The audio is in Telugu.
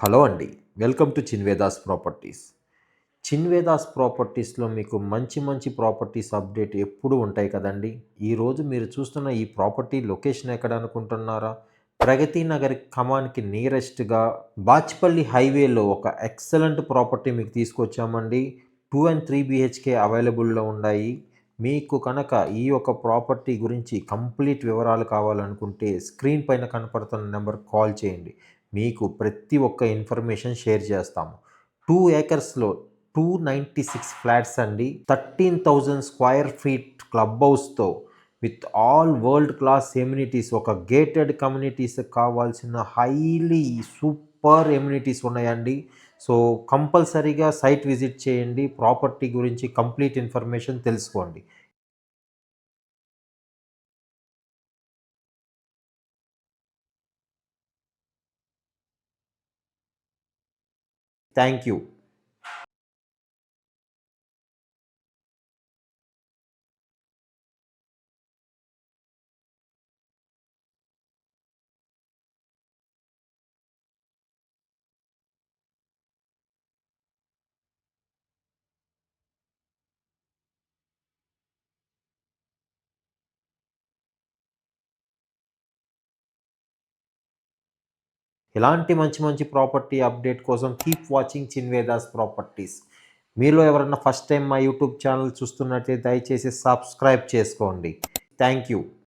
హలో అండి. Welcome to Chinvedas properties. Chinvedas ప్రాపర్టీస్‌లో మీకు మంచి మంచి ప్రాపర్టీస్ అప్డేట్ ఎప్పుడూ ఉంటాయి కదండీ! ఈరోజు మీరు చూస్తున్న ఈ ప్రాపర్టీ లొకేషన్ ఎక్కడ అనుకుంటున్నారా? ప్రగతి నగర్ ఖమ్మాన్‌కి నియరెస్ట్‌గా బాచ్పల్లి హైవేలో ఒక ఎక్సలెంట్ ప్రాపర్టీ మీకు తీసుకొచ్చామండి. 2 అండ్ 3 బీహెచ్‌కే అవైలబుల్‌లో ఉన్నాయి. మీకు కనుక ఈ యొక్క ప్రాపర్టీ గురించి కంప్లీట్ వివరాలు కావాలనుకుంటే స్క్రీన్ పైన కనపడుతున్న నెంబర్‌కి కాల్ చేయండి. మీకు ప్రతి ఒక్క ఇన్ఫర్మేషన్ షేర్ చేస్తాము. 2 ఏకర్స్‌లో 296 ఫ్లాట్స్ అండి. 13,000 స్క్వేర్ ఫీట్ క్లబ్ హౌస్‌తో with all world class amenities, ఒక గేటెడ్ కమ్యూనిటీస్‌కి కావాల్సిన హైలీ సూపర్ ఎమ్యూనిటీస్ ఉన్నాయండి. సో, కంపల్సరీగా సైట్ విజిట్ చేయండి. ప్రాపర్టీ గురించి కంప్లీట్ ఇన్ఫర్మేషన్ తెలుసుకోండి. Thank you. ఇలాంటి మంచి మంచి ప్రాపర్టీ అప్డేట్ కోసం కీప్ వాచింగ్ చిన్వేదాస్ ప్రాపర్టీస్. మీలో ఎవరన్నా ఫస్ట్ టైం మా యూట్యూబ్ ఛానల్ చూస్తున్నట్లయితే దయచేసి సబ్స్క్రైబ్ చేసుకోండి. Thank you.